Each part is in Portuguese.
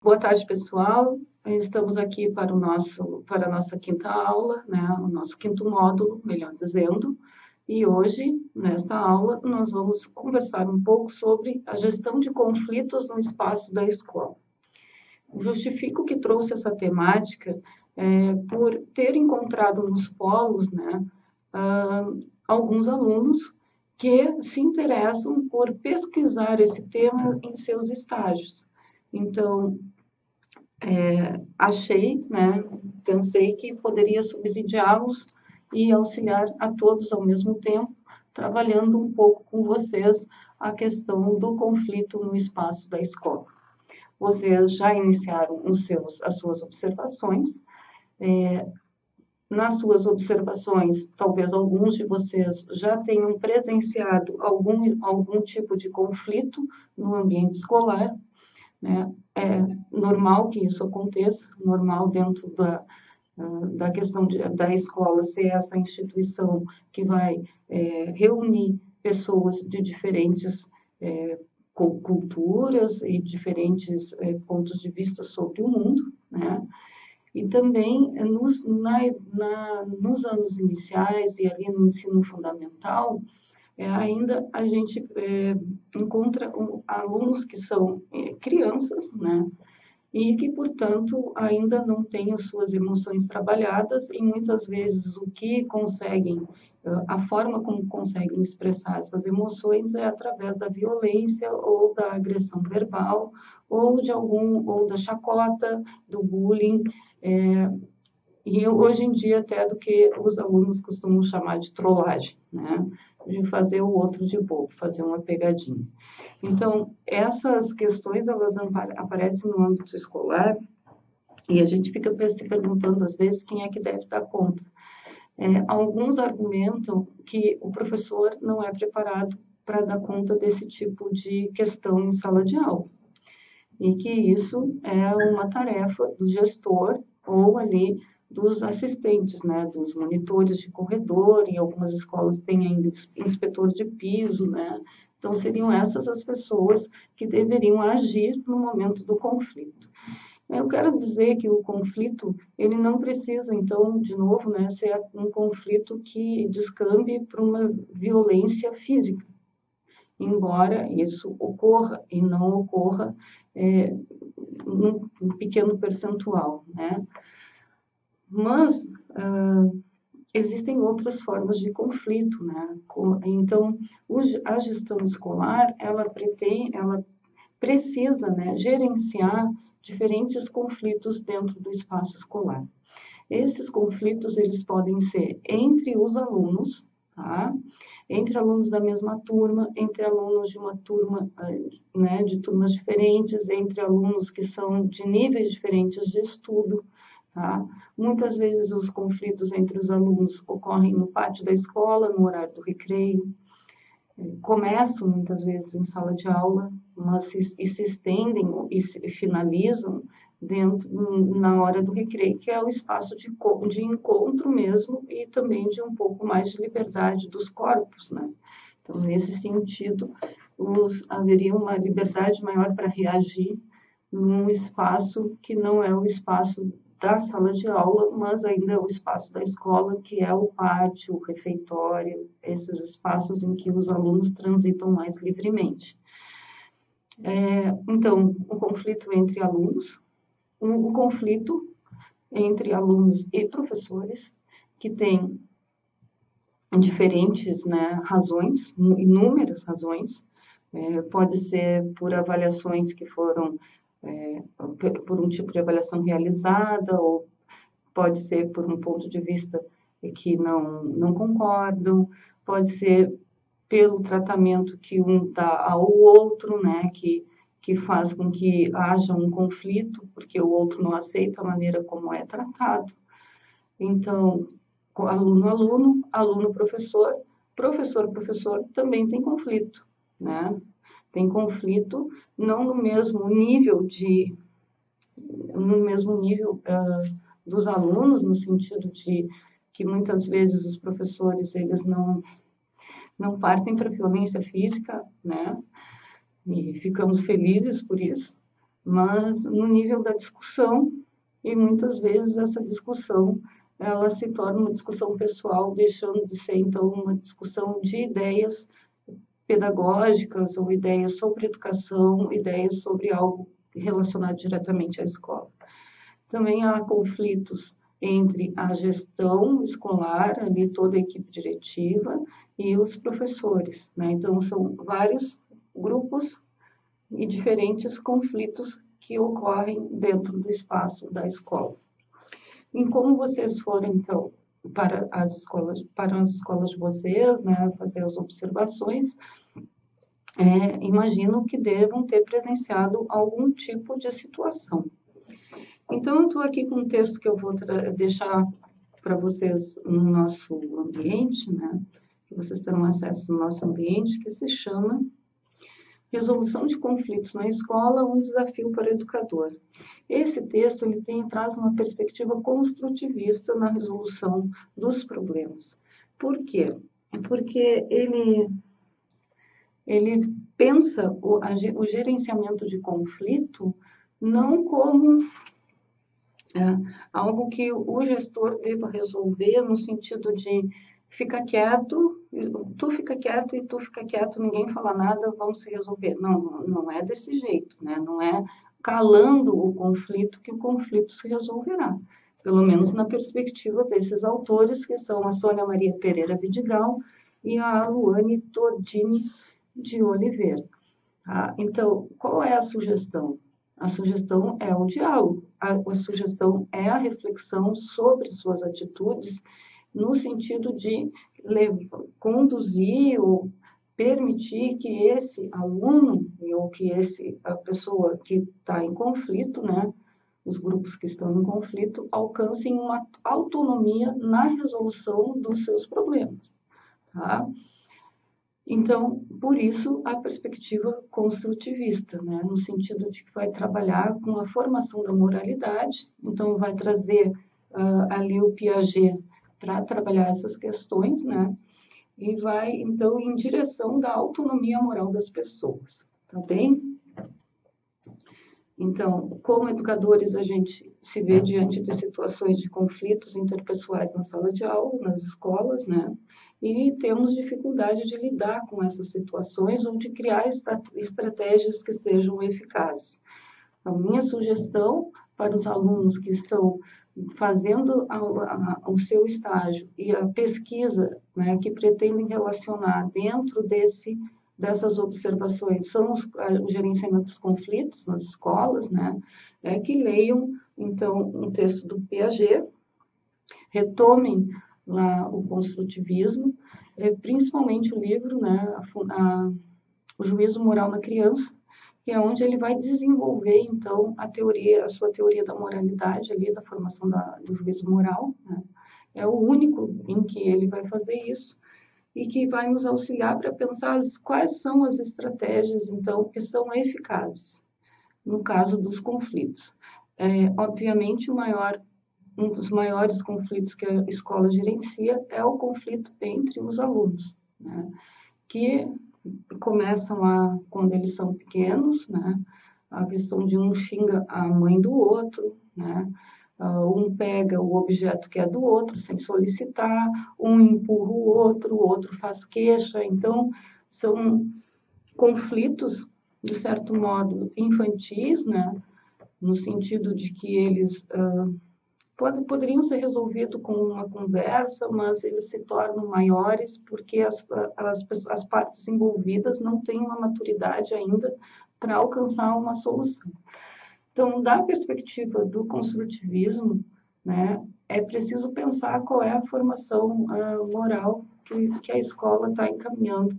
Boa tarde, pessoal. Estamos aqui para a nossa quinta aula, né? O nosso quinto módulo, melhor dizendo. E hoje, nesta aula, nós vamos conversar um pouco sobre a gestão de conflitos no espaço da escola. Justifico que trouxe essa temática por ter encontrado nos polos, né, alguns alunos que se interessam por pesquisar esse tema em seus estágios. Então, pensei que poderia subsidiá-los e auxiliar a todos ao mesmo tempo, trabalhando um pouco com vocês a questão do conflito no espaço da escola. Vocês já iniciaram as suas observações. Nas suas observações, talvez alguns de vocês já tenham presenciado algum tipo de conflito no ambiente escolar, né? É normal que isso aconteça, normal dentro da questão da escola ser essa instituição que vai reunir pessoas de diferentes culturas e diferentes pontos de vista sobre o mundo, né? E também nos anos iniciais e ali no ensino fundamental, ainda a gente encontra alunos que são crianças, né? E que, portanto, ainda não têm as suas emoções trabalhadas e muitas vezes o que conseguem, a forma como conseguem expressar essas emoções é através da violência ou da agressão verbal ou da chacota, do bullying, e hoje em dia até do que os alunos costumam chamar de trollagem, né? De fazer o outro de bobo, fazer uma pegadinha. Então, essas questões, elas aparecem no âmbito escolar e a gente fica se perguntando, às vezes, quem é que deve dar conta. Alguns argumentam que o professor não é preparado para dar conta desse tipo de questão em sala de aula e que isso é uma tarefa do gestor ou ali dos assistentes, né, dos monitores de corredor, e algumas escolas têm ainda inspetor de piso, né? Então, seriam essas as pessoas que deveriam agir no momento do conflito. Eu quero dizer que o conflito, ele não precisa, então, de novo, né, ser um conflito que descambe para uma violência física, embora isso ocorra e não ocorra num pequeno percentual, né? Mas existem outras formas de conflito, né? Então, a gestão escolar, ela precisa, né, gerenciar diferentes conflitos dentro do espaço escolar. Esses conflitos, eles podem ser entre os alunos, tá? Entre alunos da mesma turma, entre alunos de uma turma, né, de turmas diferentes, entre alunos que são de níveis diferentes de estudo, tá? Muitas vezes os conflitos entre os alunos ocorrem no pátio da escola, no horário do recreio, começam muitas vezes em sala de aula, mas se estendem e se finalizam na hora do recreio, que é o espaço de encontro mesmo e também de um pouco mais de liberdade dos corpos, né? Então, nesse sentido, haveria uma liberdade maior para reagir num espaço que não é o espaço da sala de aula, mas ainda é o espaço da escola, que é o pátio, o refeitório, esses espaços em que os alunos transitam mais livremente. Então, um conflito entre alunos, um conflito entre alunos e professores, que tem diferentes, né, razões, inúmeras razões, pode ser por avaliações que foram por um tipo de avaliação realizada, ou pode ser por um ponto de vista que não concordam, pode ser pelo tratamento que um dá ao outro, né, que faz com que haja um conflito, porque o outro não aceita a maneira como é tratado. Então, aluno-aluno, aluno-professor, professor-professor também tem conflito, né? Tem conflito não no mesmo nível dos alunos, no sentido de que muitas vezes os professores, eles não partem para a violência física, né? E ficamos felizes por isso, mas no nível da discussão, e muitas vezes essa discussão ela se torna uma discussão pessoal, deixando de ser, então, uma discussão de ideias pedagógicas ou ideias sobre educação, ideias sobre algo relacionado diretamente à escola. Também há conflitos entre a gestão escolar, ali toda a equipe diretiva, e os professores, né? Então, são vários grupos e diferentes conflitos que ocorrem dentro do espaço da escola. E como vocês foram, então, para as escolas de vocês, né, fazer as observações, imagino que devam ter presenciado algum tipo de situação. Então, eu estou aqui com um texto que eu vou deixar para vocês no nosso ambiente, né, que vocês terão acesso no nosso ambiente, que se chama Resolução de Conflitos na Escola, um desafio para o educador. Esse texto ele traz uma perspectiva construtivista na resolução dos problemas. Por quê? Porque ele pensa o gerenciamento de conflito não como algo que o gestor deva resolver no sentido de fica quieto, tu fica quieto e tu fica quieto, ninguém fala nada, vamos se resolver. Não, não é desse jeito, né? Não é calando o conflito que o conflito se resolverá. Pelo menos na perspectiva desses autores, que são a Sônia Maria Pereira Vidigal e a Luane Tordini de Oliveira. Tá? Então, qual é a sugestão? A sugestão é o diálogo, a sugestão é a reflexão sobre suas atitudes no sentido de conduzir ou permitir que esse aluno ou que a pessoa que está em conflito, né, os grupos que estão em conflito, alcancem uma autonomia na resolução dos seus problemas, tá? Então, por isso, a perspectiva construtivista, né? No sentido de que vai trabalhar com a formação da moralidade, então vai trazer ali o Piaget para trabalhar essas questões, né? E vai, então, em direção da autonomia moral das pessoas, tá bem? Então, como educadores, a gente se vê diante de situações de conflitos interpessoais na sala de aula, nas escolas, né? E temos dificuldade de lidar com essas situações ou de criar estratégias que sejam eficazes. A minha sugestão para os alunos que estão fazendo o seu estágio e a pesquisa, né, que pretendem relacionar dentro dessas observações são o gerenciamento dos conflitos nas escolas, né, que leiam, então, um texto do Piaget, retomem lá o construtivismo, principalmente o livro, né, O Juízo Moral na Criança, que é onde ele vai desenvolver, então, a sua teoria da moralidade ali, da formação do juízo moral, né? É o único em que ele vai fazer isso e que vai nos auxiliar para pensar quais são as estratégias, então, que são eficazes no caso dos conflitos. Obviamente, um dos maiores conflitos que a escola gerencia é o conflito entre os alunos, né? Que começam lá quando eles são pequenos, né? A questão de um xinga a mãe do outro, né? Um pega o objeto que é do outro sem solicitar, um empurra o outro faz queixa. Então, são conflitos, de certo modo, infantis, né? No sentido de que eles poderiam ser resolvidos com uma conversa, mas eles se tornam maiores porque as partes envolvidas não têm uma maturidade ainda para alcançar uma solução. Então, da perspectiva do construtivismo, né, é preciso pensar qual é a formação moral que a escola está encaminhando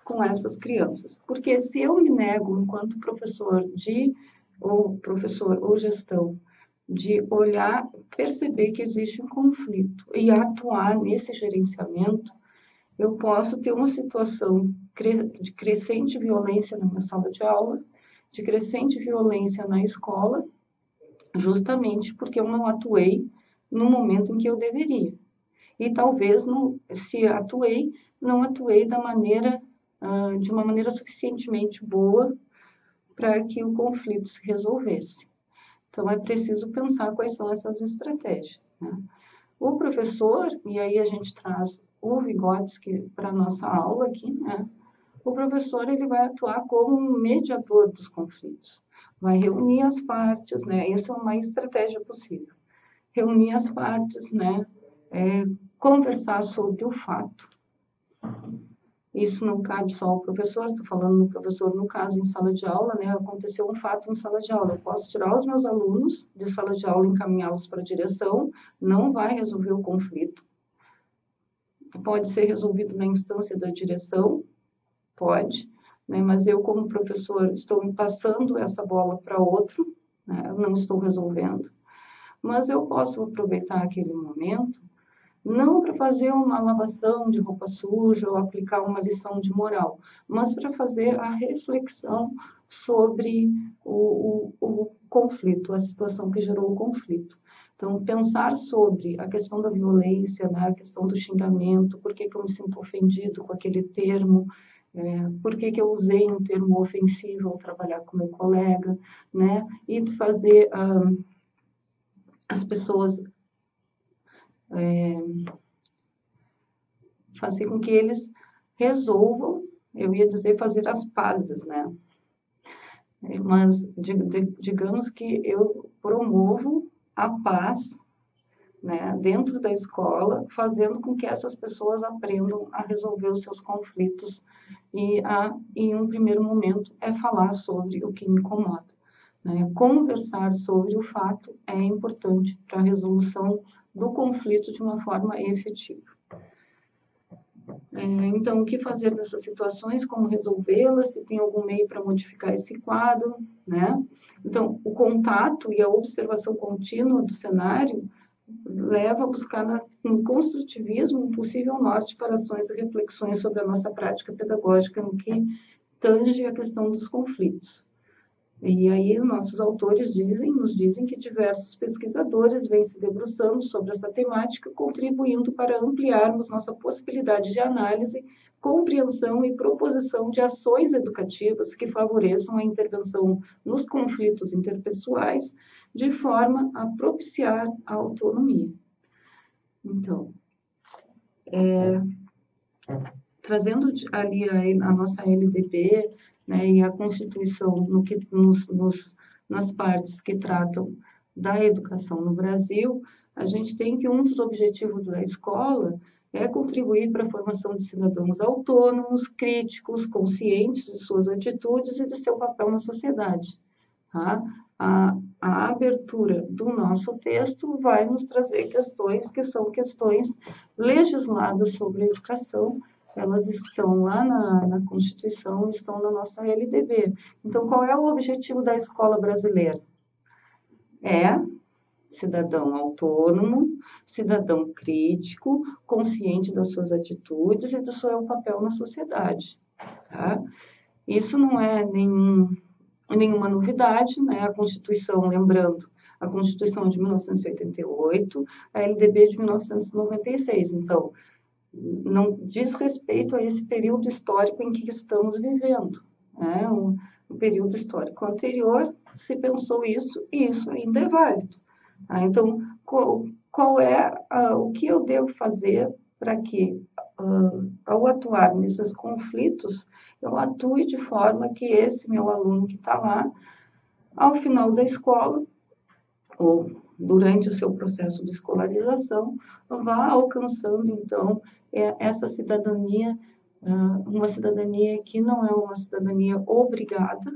com essas crianças. Porque se eu me nego, enquanto professor ou gestão, de olhar, perceber que existe um conflito e atuar nesse gerenciamento, eu posso ter uma situação de crescente violência na minha sala de aula, de crescente violência na escola, justamente porque eu não atuei no momento em que eu deveria. E talvez, se atuei, não atuei de uma maneira suficientemente boa para que o conflito se resolvesse. Então, é preciso pensar quais são essas estratégias, né? O professor, e aí a gente traz o Vygotsky para a nossa aula aqui, né? O professor, ele vai atuar como um mediador dos conflitos, vai reunir as partes, né? Isso é uma estratégia possível. Reunir as partes, né? Conversar sobre o fato. Isso não cabe só ao professor, estou falando no professor, no caso, em sala de aula, né? Aconteceu um fato em sala de aula. Eu posso tirar os meus alunos de sala de aula e encaminhá-los para a direção, não vai resolver o conflito. Pode ser resolvido na instância da direção, pode, né? Mas eu, como professor, estou passando essa bola para outro, né? Eu não estou resolvendo. Mas eu posso aproveitar aquele momento não para fazer uma lavação de roupa suja ou aplicar uma lição de moral, mas para fazer a reflexão sobre o conflito, a situação que gerou o conflito. Então, pensar sobre a questão da violência, né, a questão do xingamento, por que eu me sinto ofendido com aquele termo, por que eu usei um termo ofensivo ao trabalhar com meu colega, né, e fazer as pessoas fazer com que eles resolvam, eu ia dizer fazer as pazes, né? Mas digamos que eu promovo a paz, né, dentro da escola, fazendo com que essas pessoas aprendam a resolver os seus conflitos e em um primeiro momento, falar sobre o que me incomoda. Né? Conversar sobre o fato é importante para a resolução do conflito de uma forma efetiva. Então, o que fazer nessas situações, como resolvê-las, se tem algum meio para modificar esse quadro, né? Então, o contato e a observação contínua do cenário leva a buscar no construtivismo um possível norte para ações e reflexões sobre a nossa prática pedagógica no que tange a questão dos conflitos. E aí, nossos autores nos dizem que diversos pesquisadores vêm se debruçando sobre essa temática, contribuindo para ampliarmos nossa possibilidade de análise, compreensão e proposição de ações educativas que favoreçam a intervenção nos conflitos interpessoais, de forma a propiciar a autonomia. Então, trazendo ali a nossa LDB, né, e a Constituição nas partes que tratam da educação no Brasil, a gente tem que um dos objetivos da escola é contribuir para a formação de cidadãos autônomos, críticos, conscientes de suas atitudes e de seu papel na sociedade. Tá? A abertura do nosso texto vai nos trazer questões que são questões legisladas sobre a educação. Elas estão lá na Constituição, estão na nossa LDB. Então, qual é o objetivo da escola brasileira? É cidadão autônomo, cidadão crítico, consciente das suas atitudes e do seu papel na sociedade. Tá? Isso não é nenhuma novidade, né? A Constituição, lembrando, a Constituição é de 1988, a LDB de 1996. Então, não diz respeito a esse período histórico em que estamos vivendo. Né? Um período histórico anterior se pensou isso e isso ainda é válido. Tá? Então, qual é o que eu devo fazer para que, ao atuar nesses conflitos, eu atue de forma que esse meu aluno que está lá, ao final da escola, ou durante o seu processo de escolarização, vá alcançando, então, essa cidadania, uma cidadania que não é uma cidadania obrigada,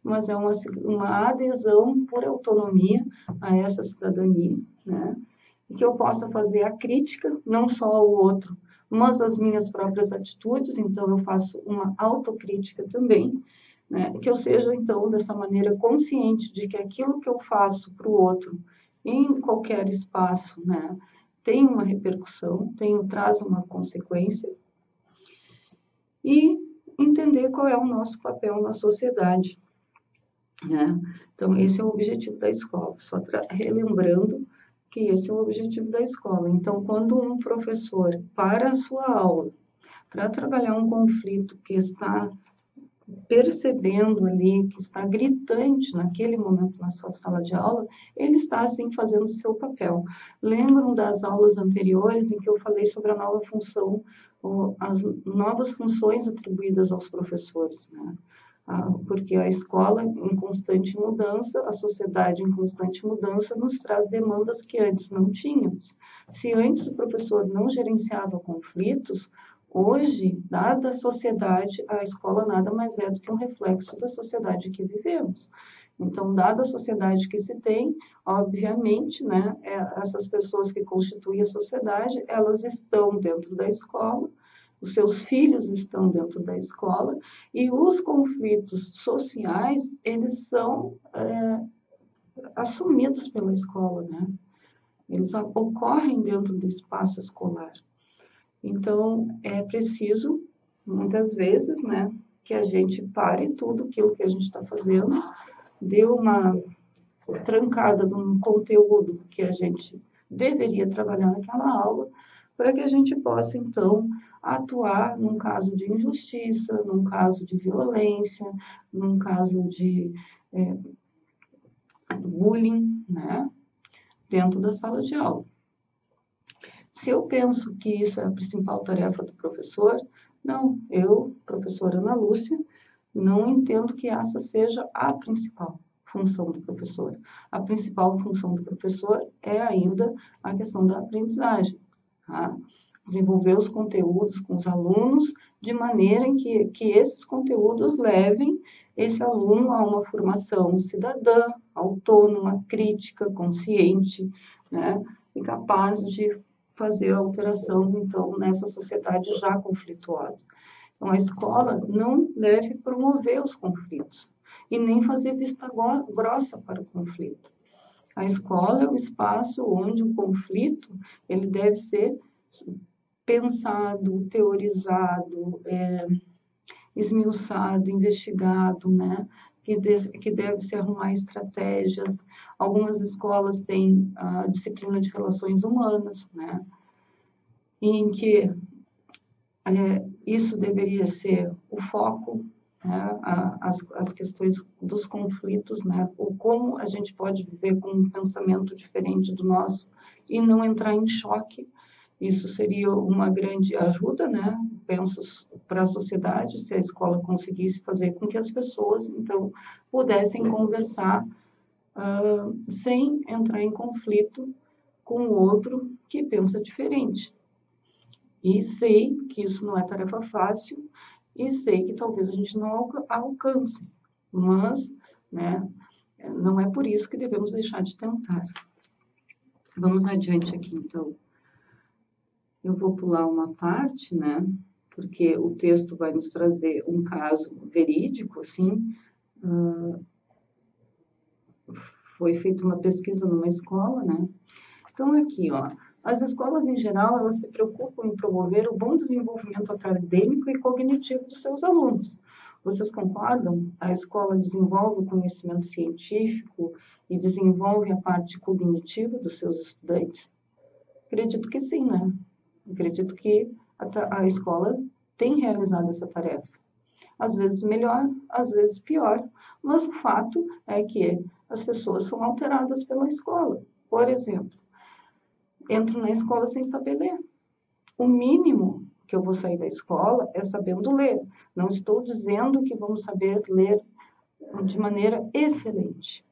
mas é uma adesão por autonomia a essa cidadania, né? E que eu possa fazer a crítica, não só ao outro, mas às minhas próprias atitudes, então eu faço uma autocrítica também, né? Que eu seja, então, dessa maneira consciente de que aquilo que eu faço para o outro, em qualquer espaço, né, tem uma repercussão, traz uma consequência, e entender qual é o nosso papel na sociedade. Né? Então, esse é o objetivo da escola, só relembrando que esse é o objetivo da escola. Então, quando um professor para a sua aula para trabalhar um conflito que está percebendo ali que está gritante naquele momento na sua sala de aula, ele está, assim, fazendo o seu papel. Lembram das aulas anteriores em que eu falei sobre a nova função, as novas funções atribuídas aos professores, né? Porque a escola em constante mudança, a sociedade em constante mudança, nos traz demandas que antes não tínhamos. Se antes o professor não gerenciava conflitos, hoje, dada a sociedade, a escola nada mais é do que um reflexo da sociedade que vivemos. Então, dada a sociedade que se tem, obviamente, né, essas pessoas que constituem a sociedade, elas estão dentro da escola, os seus filhos estão dentro da escola, e os conflitos sociais, eles são assumidos pela escola, né? Eles ocorrem dentro do espaço escolar. Então, é preciso, muitas vezes, né, que a gente pare tudo aquilo que a gente está fazendo, dê uma trancada num conteúdo que a gente deveria trabalhar naquela aula, para que a gente possa, então, atuar num caso de injustiça, num caso de violência, num caso de bullying, né, dentro da sala de aula. Se eu penso que isso é a principal tarefa do professor, não, eu, professora Ana Lúcia, não entendo que essa seja a principal função do professor. A principal função do professor é ainda a questão da aprendizagem, tá? Desenvolver os conteúdos com os alunos de maneira em que esses conteúdos levem esse aluno a uma formação cidadã, autônoma, crítica, consciente, né? E capaz de fazer a alteração, então, nessa sociedade já conflituosa. Então, a escola não deve promover os conflitos e nem fazer vista grossa para o conflito. A escola é o espaço onde o conflito ele deve ser pensado, teorizado, esmiuçado, investigado, né? Que deve se arrumar estratégias. Algumas escolas têm a disciplina de relações humanas, né? Em que isso deveria ser o foco, né? As questões dos conflitos, né? Ou como a gente pode viver com um pensamento diferente do nosso e não entrar em choque. Isso seria uma grande ajuda, né? Penso para a sociedade, se a escola conseguisse fazer com que as pessoas, então, pudessem conversar sem entrar em conflito com o outro que pensa diferente. E sei que isso não é tarefa fácil e sei que talvez a gente não alcance, mas, né, não é por isso que devemos deixar de tentar. Vamos adiante aqui, então. Eu vou pular uma parte, né, porque o texto vai nos trazer um caso verídico, assim. Foi feita uma pesquisa numa escola, né. Então, aqui, ó. As escolas, em geral, elas se preocupam em promover o bom desenvolvimento acadêmico e cognitivo dos seus alunos. Vocês concordam? A escola desenvolve o conhecimento científico e desenvolve a parte cognitiva dos seus estudantes? Acredito que sim, né? Acredito que a escola tem realizado essa tarefa. Às vezes melhor, às vezes pior, mas o fato é que as pessoas são alteradas pela escola. Por exemplo, entro na escola sem saber ler. O mínimo que eu vou sair da escola é sabendo ler. Não estou dizendo que vamos saber ler de maneira excelente,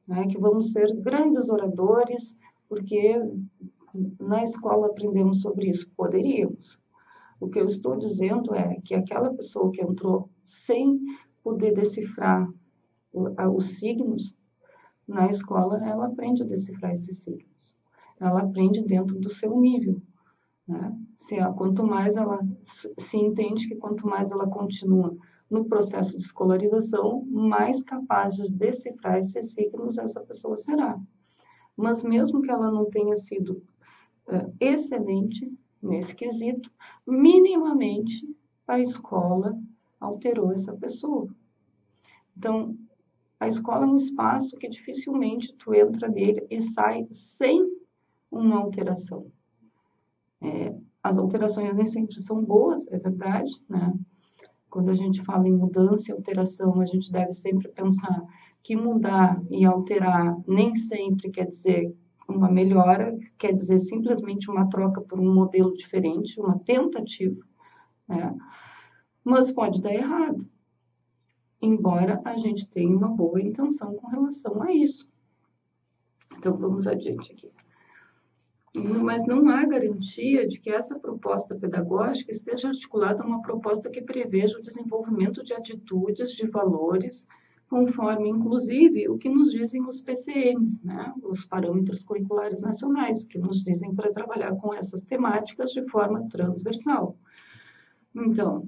né? Que vamos ser grandes oradores, porque na escola aprendemos sobre isso. Poderíamos. O que eu estou dizendo é que aquela pessoa que entrou sem poder decifrar os signos, na escola ela aprende a decifrar esses signos. Ela aprende dentro do seu nível, né? Quanto mais ela se entende que quanto mais ela continua no processo de escolarização, mais capaz de decifrar esses signos essa pessoa será. Mas mesmo que ela não tenha sido excelente nesse quesito, minimamente a escola alterou essa pessoa. Então, a escola é um espaço que dificilmente tu entra nele e sai sem uma alteração. As alterações nem sempre são boas, é verdade, né? Quando a gente fala em mudança e alteração, a gente deve sempre pensar que mudar e alterar nem sempre quer dizer uma melhora, quer dizer simplesmente uma troca por um modelo diferente, uma tentativa, né? Mas pode dar errado, embora a gente tenha uma boa intenção com relação a isso. Então, vamos adiante aqui. Mas não há garantia de que essa proposta pedagógica esteja articulada a uma proposta que preveja o desenvolvimento de atitudes, de valores, conforme, inclusive, o que nos dizem os PCNs, né? Os Parâmetros Curriculares Nacionais, que nos dizem para trabalhar com essas temáticas de forma transversal. Então,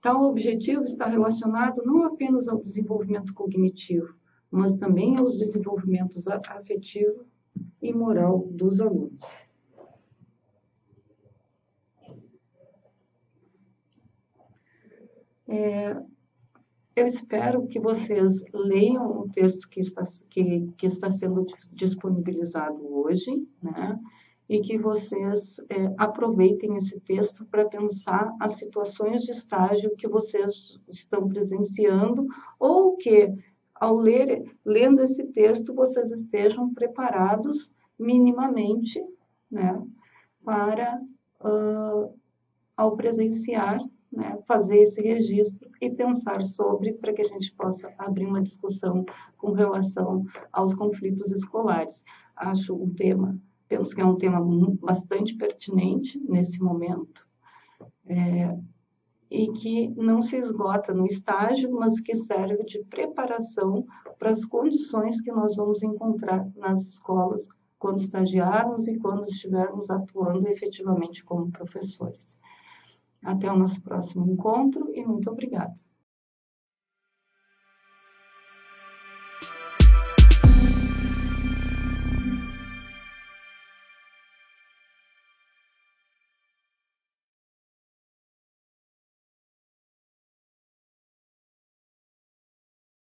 tal objetivo está relacionado não apenas ao desenvolvimento cognitivo, mas também aos desenvolvimentos afetivo e moral dos alunos. Eu espero que vocês leiam o texto que está sendo disponibilizado hoje, né? E que vocês aproveitem esse texto para pensar as situações de estágio que vocês estão presenciando ou que, ao lendo esse texto, vocês estejam preparados minimamente, né? Para, ao presenciar, né, fazer esse registro e pensar sobre, para que a gente possa abrir uma discussão com relação aos conflitos escolares. Acho um tema, penso que é um tema bastante pertinente nesse momento, e que não se esgota no estágio, mas que serve de preparação para as condições que nós vamos encontrar nas escolas quando estagiarmos e quando estivermos atuando efetivamente como professores. Até o nosso próximo encontro e muito obrigada.